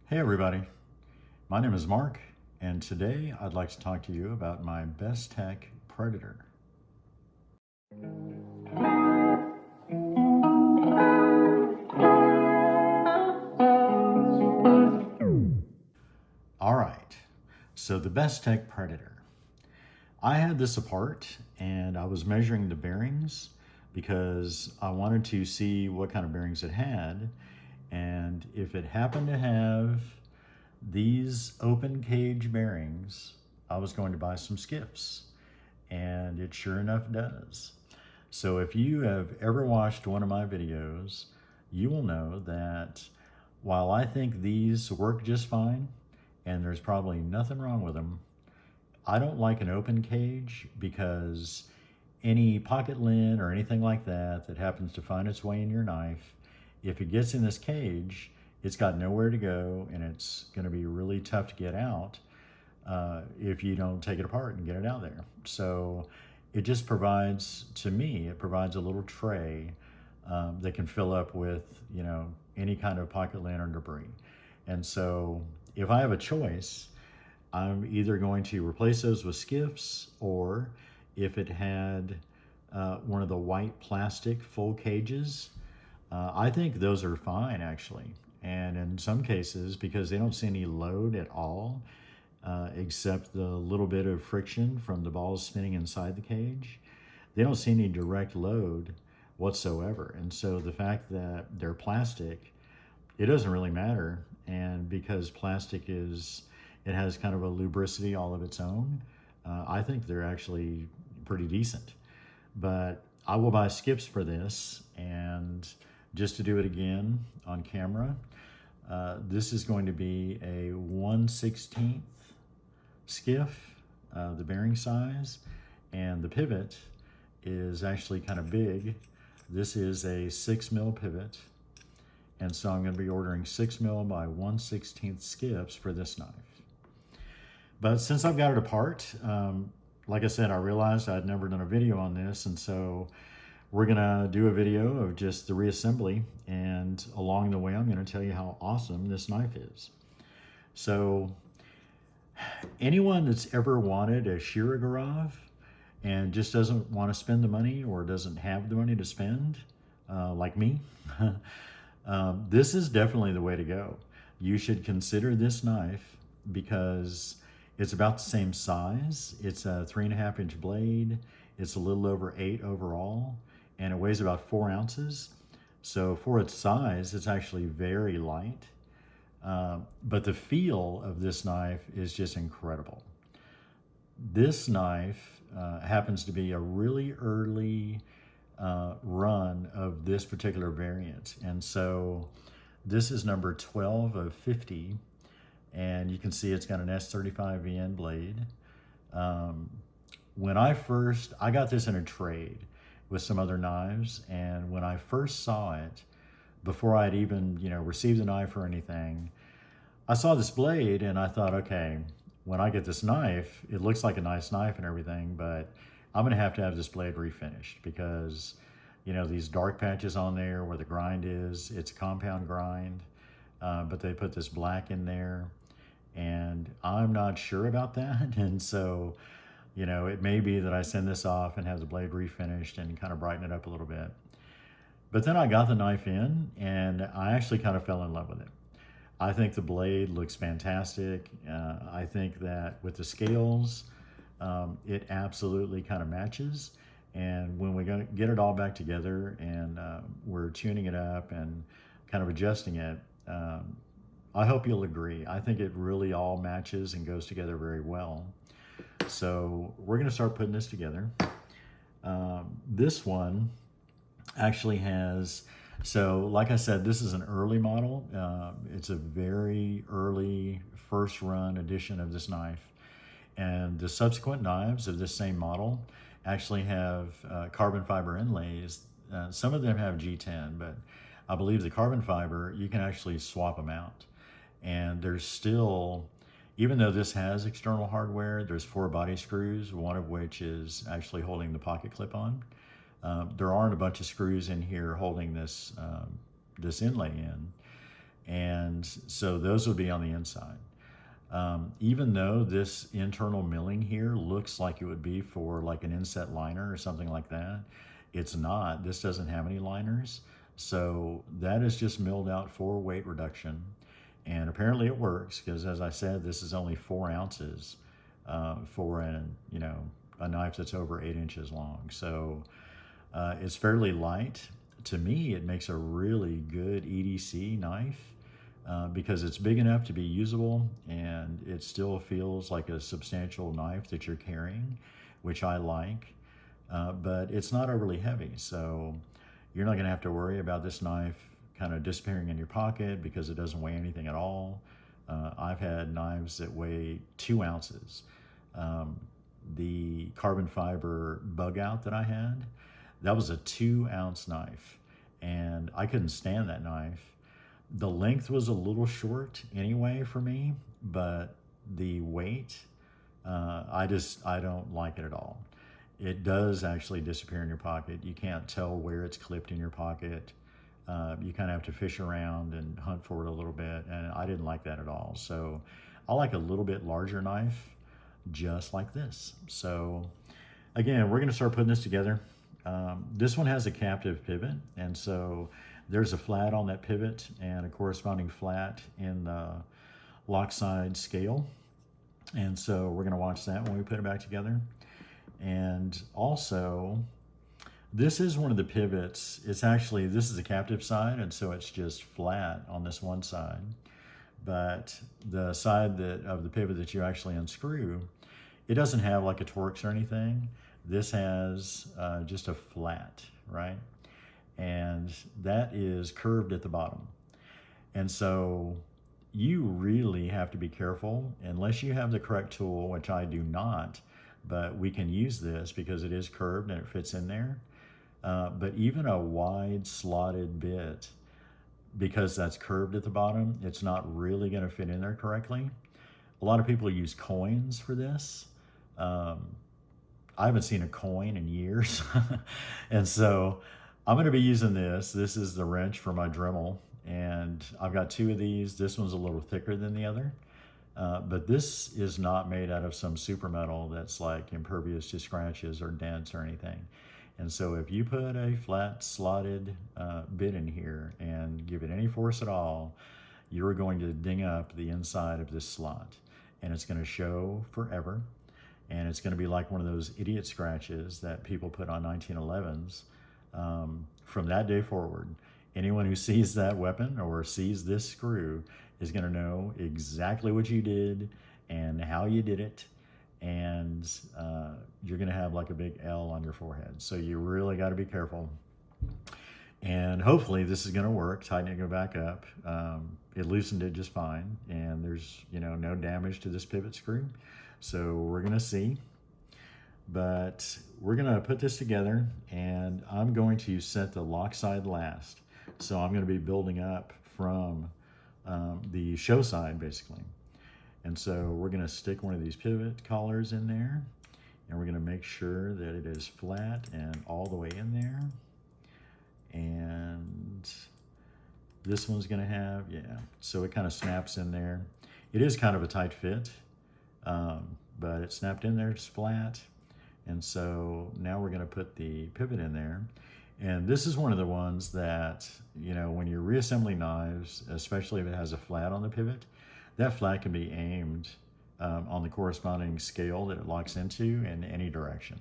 Hey everybody, my name is Mark, and today I'd like to talk to you about my Bestech Predator. All right, so the Bestech Predator. I had this apart and I was measuring the bearings because I wanted to see what kind of bearings it had, and if it happened to have these open cage bearings, I was going to buy some skiffs, and it sure enough does. So if you have ever watched one of my videos, you will know that while I think these work just fine, and there's probably nothing wrong with them, I don't like an open cage because any pocket lint or anything like that that happens to find its way in your knife, if it gets in this cage, it's got nowhere to go, and it's going to be really tough to get out if you don't take it apart and get it out there. So it just provides, to me, it provides a little tray that can fill up with, any kind of pocket lint or debris. And so if I have a choice, I'm either going to replace those with skiffs, or if it had one of the white plastic full cages, I think those are fine actually. And in some cases, because they don't see any load at all, except the little bit of friction from the balls spinning inside the cage, they don't see any direct load whatsoever. And so the fact that they're plastic, it doesn't really matter. And because plastic it has kind of a lubricity all of its own, I think they're actually pretty decent. But I will buy skips for this, and just to do it again on camera, this is going to be a 1/16 skiff, the bearing size, and the pivot is actually kind of big. This is a 6 mil pivot, and so I'm going to be ordering 6 mil by 1/16 skiffs for this knife. But since I've got it apart, like I said, I realized I'd never done a video on this, and so we're gonna do a video of just the reassembly, and along the way I'm gonna tell you how awesome this knife is. So anyone that's ever wanted a Shirogorov and just doesn't want to spend the money, or doesn't have the money to spend, like me, this is definitely the way to go. You should consider this knife because it's about the same size. It's a 3.5-inch blade. It's a little over 8 overall, and it weighs about 4 ounces. So for its size, it's actually very light. But the feel of this knife is just incredible. This knife happens to be a really early run of this particular variant. And so this is number 12 of 50. And you can see it's got an S35VN blade. When I got this in a trade with some other knives, and when I first saw it, before I'd even received the knife or anything, I saw this blade and I thought, okay, when I get this knife, it looks like a nice knife and everything, but I'm gonna have to have this blade refinished because these dark patches on there where the grind is, it's a compound grind, but they put this black in there, and I'm not sure about that. And so it may be that I send this off and have the blade refinished and kind of brighten it up a little bit. But then I got the knife in and I actually kind of fell in love with it. I think the blade looks fantastic. I think that with the scales, it absolutely kind of matches. And when we get it all back together and we're tuning it up and kind of adjusting it, I hope you'll agree. I think it really all matches and goes together very well. So we're gonna start putting this together. This one actually has, so like I said, this is an early model. It's a very early first run edition of this knife. And the subsequent knives of this same model actually have carbon fiber inlays. Some of them have G10, but I believe the carbon fiber, you can actually swap them out. And there's still, even though this has external hardware, there's 4 body screws, one of which is actually holding the pocket clip on. There aren't a bunch of screws in here holding this, this inlay in. And so those would be on the inside. Even though this internal milling here looks like it would be for like an inset liner or something like that, it's not. This doesn't have any liners. So that is just milled out for weight reduction. And apparently it works because, as I said, this is only 4 ounces for a knife that's over 8 inches long. So it's fairly light. To me, it makes a really good EDC knife because it's big enough to be usable and it still feels like a substantial knife that you're carrying, which I like, but it's not overly heavy. So you're not gonna have to worry about this knife kind of disappearing in your pocket because it doesn't weigh anything at all. I've had knives that weigh 2 ounces. The carbon fiber bug out that I had, that was a 2-ounce knife, and I couldn't stand that knife. The length was a little short anyway for me, but the weight, I don't like it at all. It does actually disappear in your pocket. You can't tell where it's clipped in your pocket. You kind of have to fish around and hunt for it a little bit, and I didn't like that at all. So I like a little bit larger knife, just like this. So again, we're gonna start putting this together. This one has a captive pivot, and so there's a flat on that pivot and a corresponding flat in the lock side scale. And so we're gonna watch that when we put it back together. And also, this is one of the pivots. It's actually, this is a captive side, and so it's just flat on this one side. But the side of the pivot that you actually unscrew, it doesn't have like a Torx or anything. This has just a flat, right? And that is curved at the bottom. And so you really have to be careful unless you have the correct tool, which I do not, but we can use this because it is curved and it fits in there. But even a wide slotted bit, because that's curved at the bottom, it's not really going to fit in there correctly. A lot of people use coins for this. I haven't seen a coin in years. And so I'm going to be using this. This is the wrench for my Dremel, and I've got 2 of these. This one's a little thicker than the other, but this is not made out of some super metal that's like impervious to scratches or dents or anything. And so if you put a flat slotted bit in here and give it any force at all, you're going to ding up the inside of this slot, and it's going to show forever. And it's going to be like one of those idiot scratches that people put on 1911s. From that day forward, anyone who sees that weapon or sees this screw is going to know exactly what you did and how you did it. And you're going to have like a big L on your forehead. So you really got to be careful. And hopefully this is going to work. Tightening it back up. It loosened it just fine. And there's no damage to this pivot screw. So we're going to see. But we're going to put this together, and I'm going to set the lock side last. So I'm going to be building up from the show side, basically. And so we're going to stick one of these pivot collars in there, and we're going to make sure that it is flat and all the way in there. And this one's going to have, so it kind of snaps in there. It is kind of a tight fit, but it snapped in there, it's flat. And so now we're going to put the pivot in there. And this is one of the ones that, when you're reassembling knives, especially if it has a flat on the pivot, that flat can be aimed on the corresponding scale that it locks into in any direction.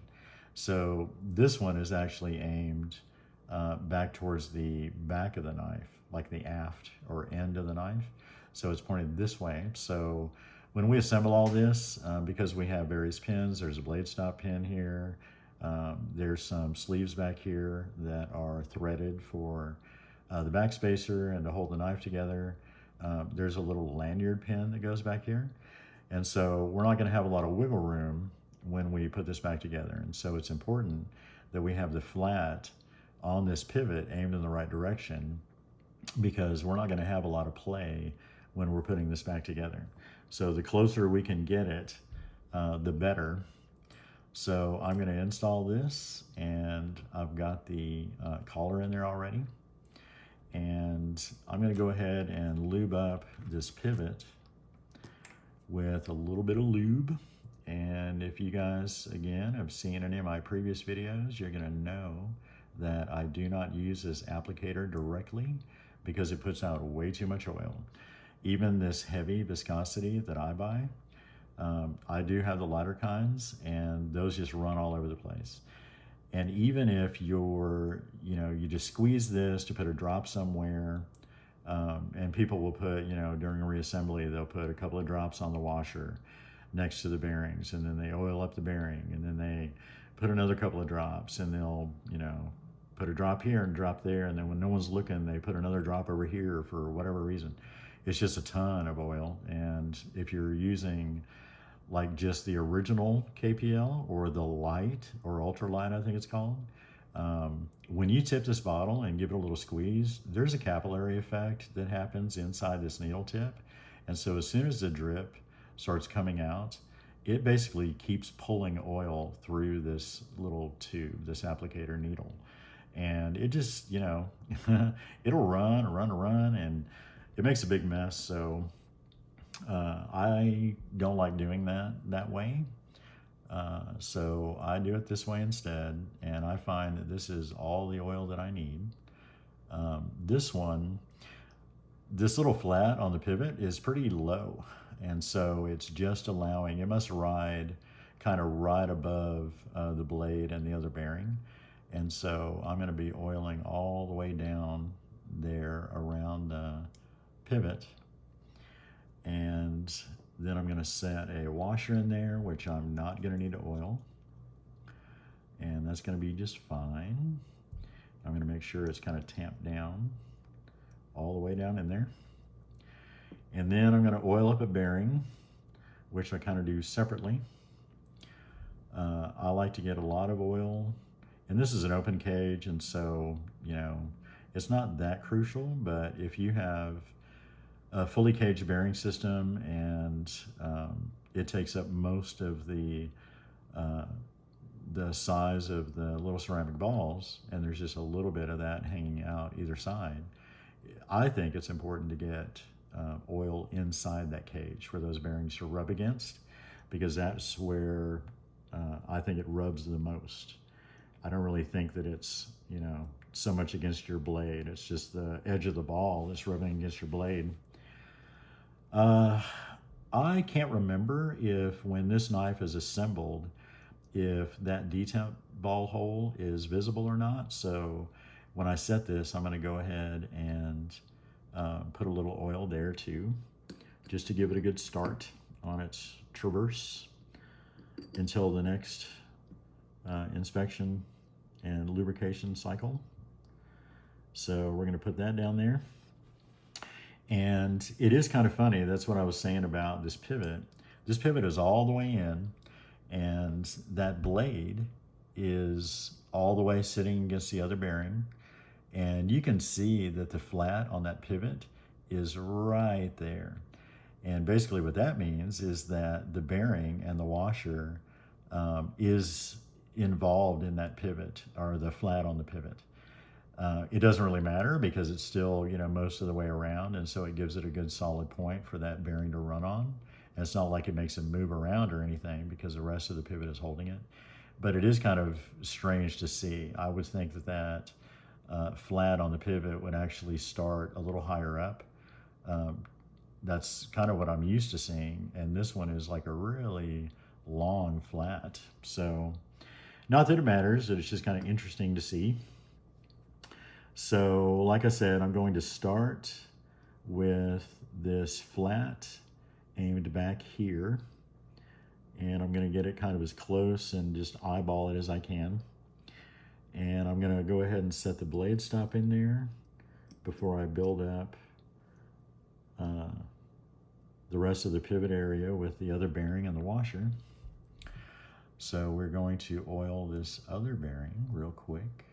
So this one is actually aimed back towards the back of the knife, like the aft or end of the knife. So it's pointed this way. So when we assemble all this, because we have various pins, there's a blade stop pin here, there's some sleeves back here that are threaded for the back spacer and to hold the knife together. There's a little lanyard pin that goes back here. And so we're not going to have a lot of wiggle room when we put this back together. And so it's important that we have the flat on this pivot aimed in the right direction, because we're not going to have a lot of play when we're putting this back together. So the closer we can get it, the better. So I'm going to install this, and I've got the collar in there already. And I'm going to go ahead and lube up this pivot with a little bit of lube. And if you guys, again, have seen any of my previous videos, you're going to know that I do not use this applicator directly because it puts out way too much oil. Even this heavy viscosity that I buy, I do have the lighter kinds, and those just run all over the place. And even if you just squeeze this to put a drop somewhere, and people will put, during reassembly, they'll put a couple of drops on the washer next to the bearings, and then they oil up the bearing, and then they put another couple of drops, and they'll, put a drop here and drop there, and then when no one's looking, they put another drop over here for whatever reason. It's just a ton of oil. And if you're using like just the original KPL or the light or ultralight, I think it's called, when you tip this bottle and give it a little squeeze, there's a capillary effect that happens inside this needle tip. And so as soon as the drip starts coming out, it basically keeps pulling oil through this little tube, this applicator needle. And it just, it'll run, and it makes a big mess. So I don't like doing that way. So I do it this way instead, and I find that this is all the oil that I need. This little flat on the pivot is pretty low, and so it's just allowing, it must ride kind of right above the blade and the other bearing. And so I'm going to be oiling all the way down there around the pivot. And then I'm going to set a washer in there, which I'm not going to need to oil. And that's going to be just fine. I'm going to make sure it's kind of tamped down all the way down in there. And then I'm going to oil up a bearing, which I kind of do separately. I like to get a lot of oil. And this is an open cage, and so, it's not that crucial, but if you have a fully caged bearing system and it takes up most of the size of the little ceramic balls, and there's just a little bit of that hanging out either side, I think it's important to get oil inside that cage for those bearings to rub against, because that's where I think it rubs the most. I don't really think that it's, so much against your blade. It's just the edge of the ball that's rubbing against your blade. I can't remember if when this knife is assembled, if that detent ball hole is visible or not. So when I set this, I'm going to go ahead and put a little oil there too, just to give it a good start on its traverse until the next inspection and lubrication cycle. So we're going to put that down there. And it is kind of funny. That's what I was saying about this pivot. This pivot is all the way in, and that blade is all the way sitting against the other bearing. And you can see that the flat on that pivot is right there. And basically what that means is that the bearing and the washer is involved in that pivot, or the flat on the pivot. It doesn't really matter because it's still, most of the way around, and so it gives it a good solid point for that bearing to run on. And it's not like it makes it move around or anything because the rest of the pivot is holding it. But it is kind of strange to see. I would think that flat on the pivot would actually start a little higher up. That's kind of what I'm used to seeing, and this one is like a really long flat. So not that it matters, it's just kind of interesting to see. So like I said, I'm going to start with this flat aimed back here, and I'm going to get it kind of as close and just eyeball it as I can. And I'm going to go ahead and set the blade stop in there before I build up the rest of the pivot area with the other bearing and the washer. So we're going to oil this other bearing real quick,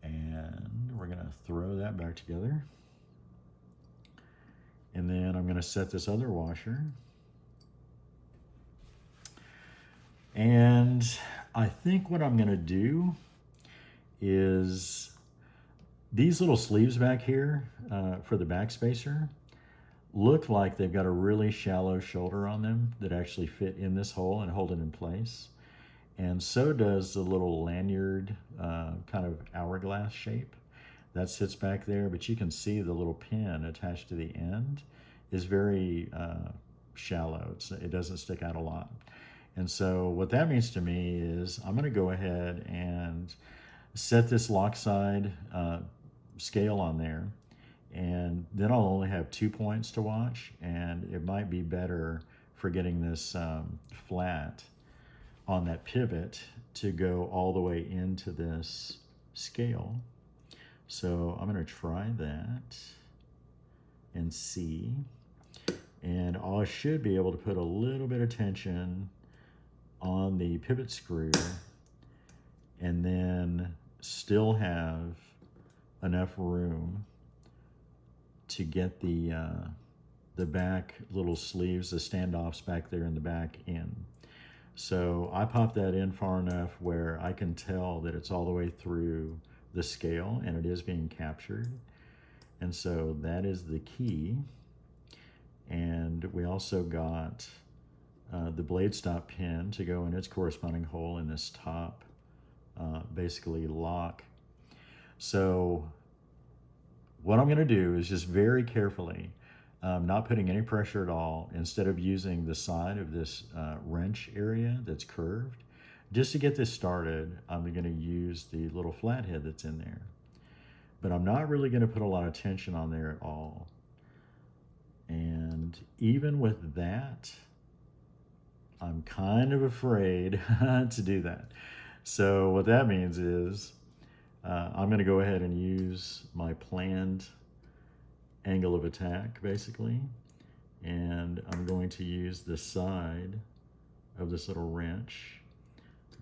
and we're going to throw that back together. And then I'm going to set this other washer. And I think what I'm going to do is These little sleeves back here for the back spacer look like they've got a really shallow shoulder on them that actually fit in this hole and hold it in place. And so does the little lanyard kind of hourglass shape that sits back there, but you can see the little pin attached to the end is very shallow. It doesn't stick out a lot. And so what that means to me is I'm going to go ahead and set this lock side scale on there, and then I'll only have 2 points to watch, and it might be better for getting this flat on that pivot to go all the way into this scale. So I'm going to try that and see, and I should be able to put a little bit of tension on the pivot screw and then still have enough room to get the back little sleeves, the standoffs back there in the back in. So I popped that in far enough where I can tell that it's all the way through the scale and it is being captured. And so that is the key. And we also got the blade stop pin to go in its corresponding hole in this top basically lock. So what I'm going to do is just very carefully, not putting any pressure at all, instead of using the side of this wrench area that's curved, just to get this started, I'm going to use the little flathead that's in there. But I'm not really going to put a lot of tension on there at all. And even with that, I'm kind of afraid to do that. So what that means is I'm going to go ahead and use my planned angle of attack, basically. And I'm going to use the side of this little wrench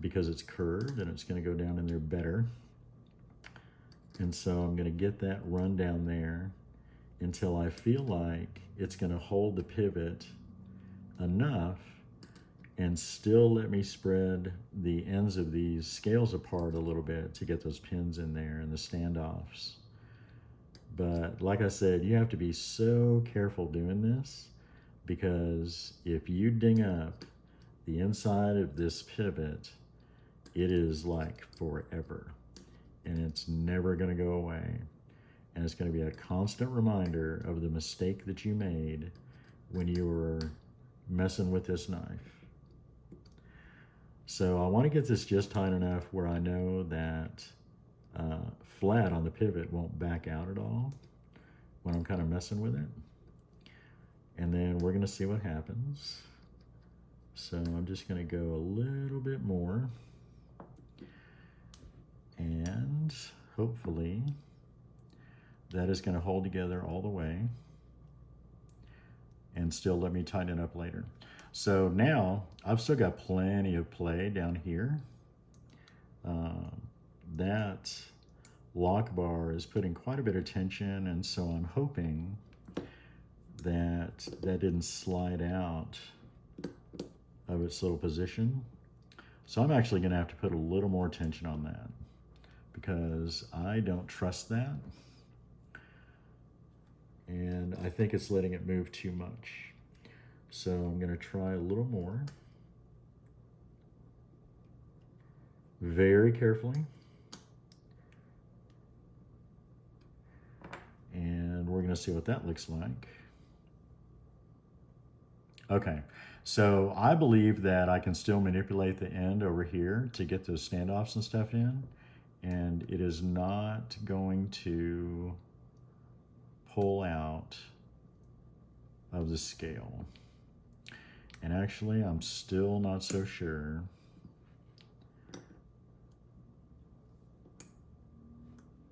because it's curved and it's going to go down in there better. And so I'm going to get that run down there until I feel like it's going to hold the pivot enough and still let me spread the ends of these scales apart a little bit to get those pins in there and the standoffs. But like I said, you have to be so careful doing this, because if you ding up the inside of this pivot, it is like forever and it's never going to go away. And it's going to be a constant reminder of the mistake that you made when you were messing with this knife. So I want to get this just tight enough where I know that flat on the pivot won't back out at all when I'm kind of messing with it. And then we're going to see what happens. So I'm just going to go a little bit more. And hopefully that is going to hold together all the way and still let me tighten it up later. So now I've still got plenty of play down here. That lock bar is putting quite a bit of tension, and so I'm hoping that that didn't slide out of its little position. So I'm actually going to have to put a little more tension on that because I don't trust that. And I think it's letting it move too much. So I'm going to try a little more. Very carefully. And we're going to see what that looks like. Okay, so I believe that I can still manipulate the end over here to get those standoffs and stuff in. And it is not going to pull out of the scale. And actually, I'm still not so sure.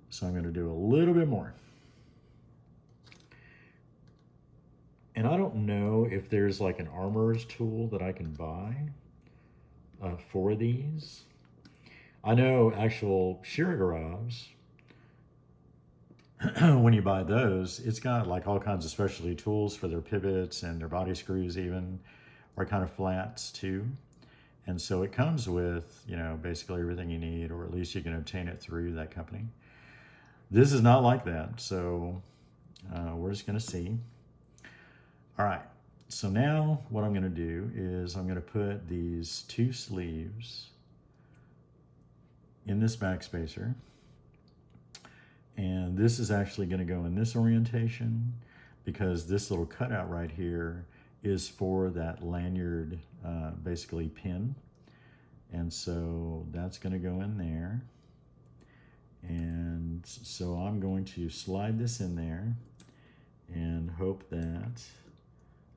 So I'm going to do a little bit more. And I don't know if there's like an armorer's tool that I can buy for these. I know actual Shirogorovs, when you buy those, it's got like all kinds of specialty tools for their pivots, and their body screws even are kind of flats too. And so it comes with, you know, basically everything you need, or at least you can obtain it through that company. This is not like that, so we're just gonna see. All right, so now what I'm gonna do is I'm gonna put these two sleeves in this backspacer. And this is actually gonna go in this orientation because this little cutout right here is for that lanyard, basically pin. And so that's gonna go in there. And so I'm going to slide this in there and hope that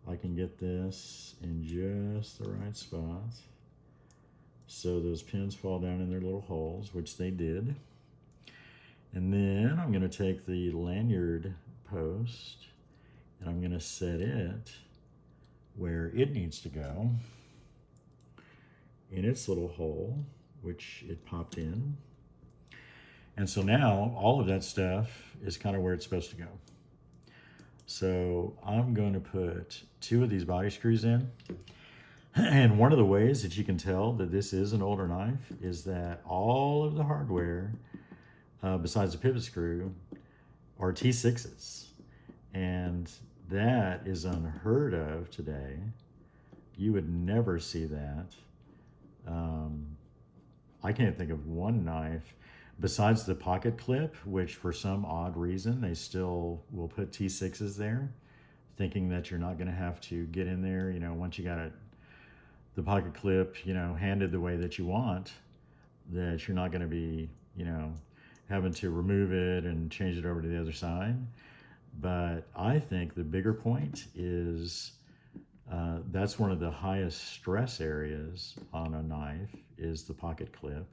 I can get this in just the right spot so those pins fall down in their little holes, which they did. And then I'm gonna take the lanyard post and I'm gonna set it where it needs to go in its little hole, which it popped in. And so now all of that stuff is kind of where it's supposed to go. So I'm going to put two of these body screws in. And one of the ways that you can tell that this is an older knife is that all of the hardware, besides the pivot screw, are T6s. And that is unheard of today. You would never see that. I can't think of one knife besides the pocket clip, which for some odd reason they still will put T6s there, thinking that you're not going to have to get in there, you know, once you got it, the pocket clip, you know, handed the way that you want, that you're not going to be, you know, having to remove it and change it over to the other side. But I think the bigger point is that's one of the highest stress areas on a knife is the pocket clip.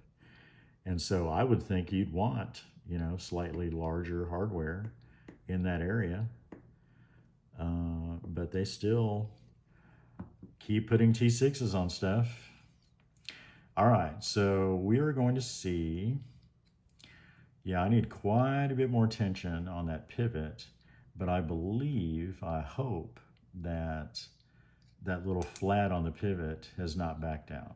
And so I would think you'd want, you know, slightly larger hardware in that area. But they still keep putting T6s on stuff. All right, so we are going to see, yeah, I need quite a bit more tension on that pivot, but I believe, I hope that that little flat on the pivot has not backed down.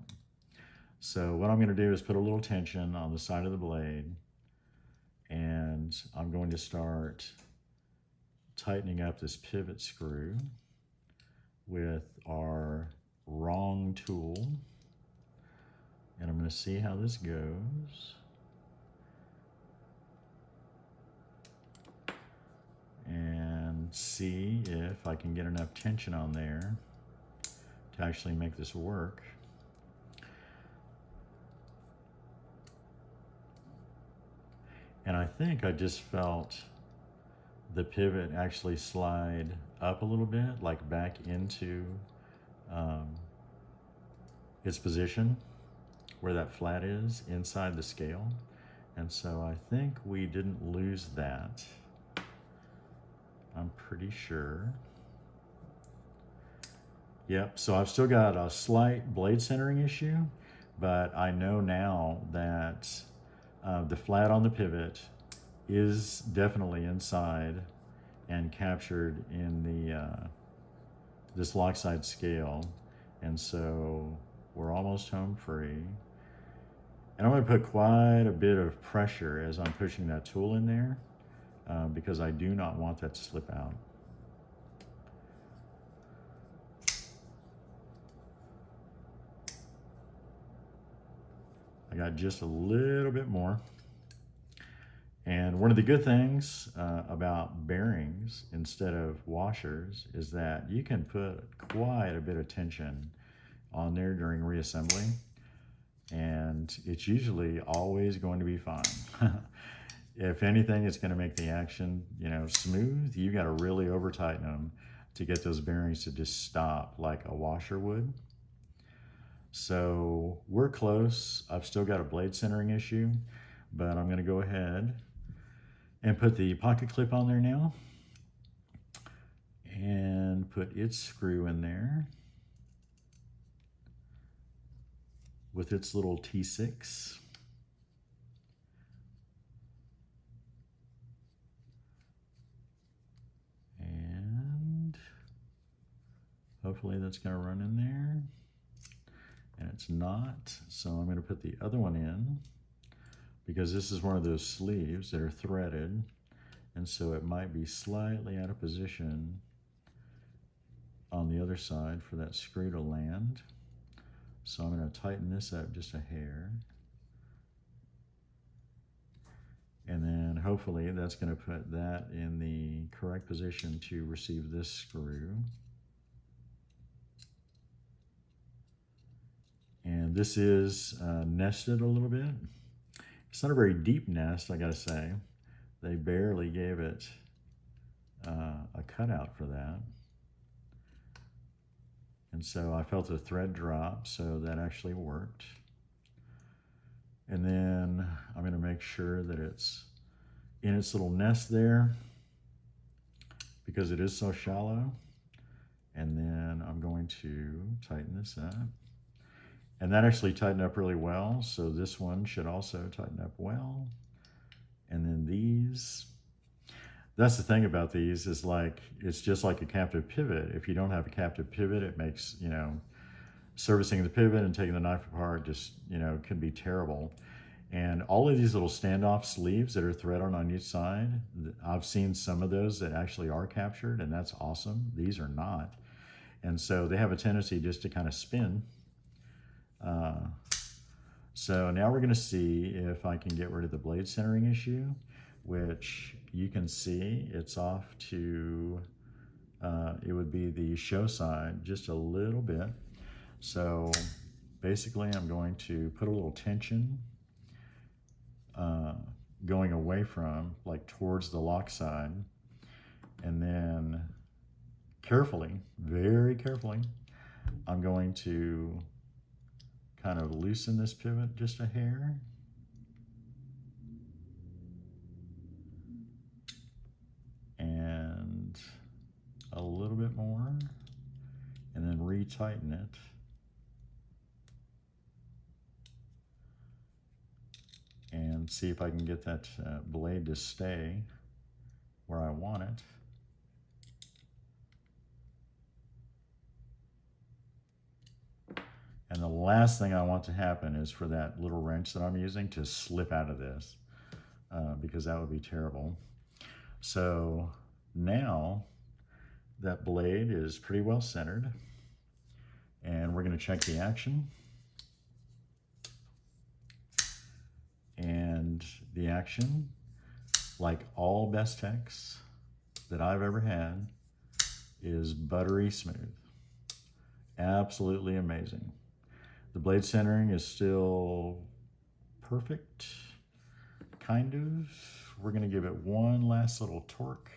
So what I'm going to do is put a little tension on the side of the blade, and I'm going to start tightening up this pivot screw with our wrong tool. And I'm going to see how this goes. And see if I can get enough tension on there to actually make this work. And I think I just felt the pivot actually slide up a little bit, like back into its position where that flat is inside the scale. And so I think we didn't lose that. I'm pretty sure. Yep, so I've still got a slight blade centering issue, but I know now that the flat on the pivot is definitely inside and captured in the this lockside scale. And so we're almost home free. And I'm going to put quite a bit of pressure as I'm pushing that tool in there because I do not want that to slip out. I got just a little bit more. And one of the good things about bearings instead of washers is that you can put quite a bit of tension on there during reassembly, and it's usually always going to be fine. If anything, it's going to make the action, you know, smooth. You got to really over tighten them to get those bearings to just stop like a washer would. So we're close. I've still got a blade centering issue, but I'm going to go ahead and put the pocket clip on there now and put its screw in there with its little T6. And hopefully that's going to run in there. And it's not, so I'm going to put the other one in because this is one of those sleeves that are threaded, and so it might be slightly out of position on the other side for that screw to land. So I'm going to tighten this up just a hair. And then hopefully that's going to put that in the correct position to receive this screw. And this is nested a little bit. It's not a very deep nest, I gotta say. They barely gave it a cutout for that. And so I felt the thread drop, so that actually worked. And then I'm gonna make sure that it's in its little nest there because it is so shallow. And then I'm going to tighten this up. And that actually tightened up really well, so this one should also tighten up well. And then these, that's the thing about these, is like, it's just like a captive pivot. If you don't have a captive pivot, it makes, you know, servicing the pivot and taking the knife apart just, you know, can be terrible. And all of these little standoff sleeves that are thread on each side, I've seen some of those that actually are captured, and that's awesome. These are not. And so they have a tendency just to kind of spin. So now we're going to see if I can get rid of the blade centering issue, which you can see it's off to, it would be the show side just a little bit. So basically I'm going to put a little tension going away from, like towards the lock side, and then carefully, very carefully, I'm going to kind of loosen this pivot just a hair. And a little bit more, and then retighten it. And see if I can get that blade to stay where I want it. And the last thing I want to happen is for that little wrench that I'm using to slip out of this, because that would be terrible. So now that blade is pretty well centered, and we're going to check the action. And the action, like all Bestechs that I've ever had, is buttery smooth. Absolutely amazing. The blade centering is still perfect, kind of. We're going to give it one last little torque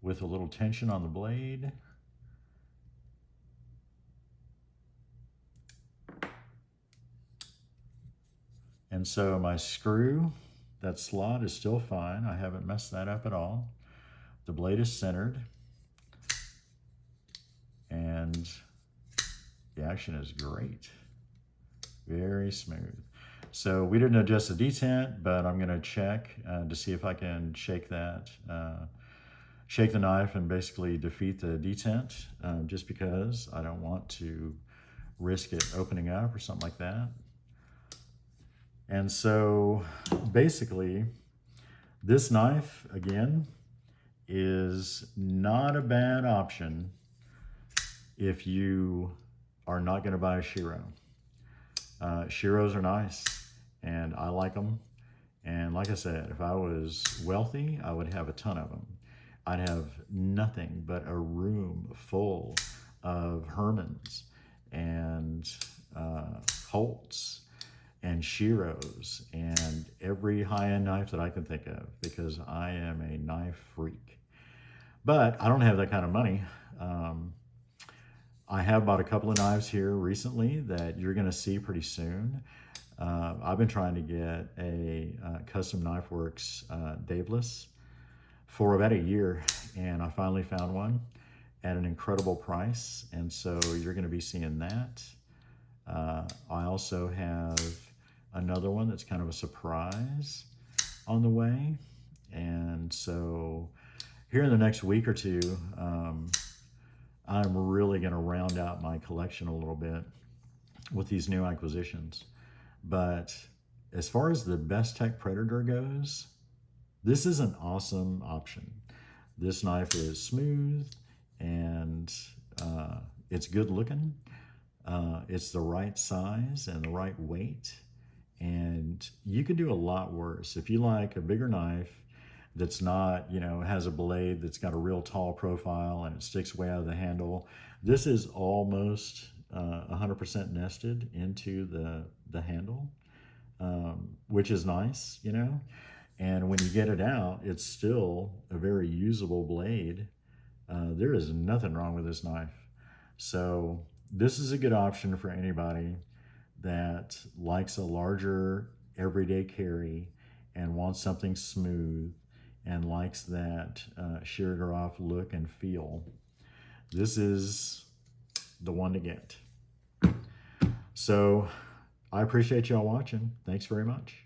with a little tension on the blade. And so my screw, that slot is still fine. I haven't messed that up at all. The blade is centered, and the action is great. Very smooth. So we didn't adjust the detent, but I'm going to check to see if I can shake that, shake the knife and basically defeat the detent, just because I don't want to risk it opening up or something like that. And so basically this knife, again, is not a bad option if you are not going to buy a Shiro. Shiros are nice, and I like them. And like I said, if I was wealthy, I would have a ton of them. I'd have nothing but a room full of Hermans and Holts and Shiros and every high-end knife that I can think of, because I am a knife freak. But I don't have that kind of money. I have bought a couple of knives here recently that you're going to see pretty soon. I've been trying to get a Custom Knife Works Daveless for about a year, and I finally found one at an incredible price, and so you're going to be seeing that. I also have another one that's kind of a surprise on the way, and so here in the next week or two, I'm really going to round out my collection a little bit with these new acquisitions. But as far as the Bestech Predator goes, this is an awesome option. This knife is smooth and it's good looking. It's the right size and the right weight. And you can do a lot worse. If you like a bigger knife that's not, has a blade that's got a real tall profile and it sticks way out of the handle, this is almost 100% nested into the handle, which is nice, And when you get it out, it's still a very usable blade. There is nothing wrong with this knife. So this is a good option for anybody that likes a larger everyday carry and wants something smooth and likes that Shirogorov look and feel. This is the one to get. So I appreciate y'all watching. Thanks very much.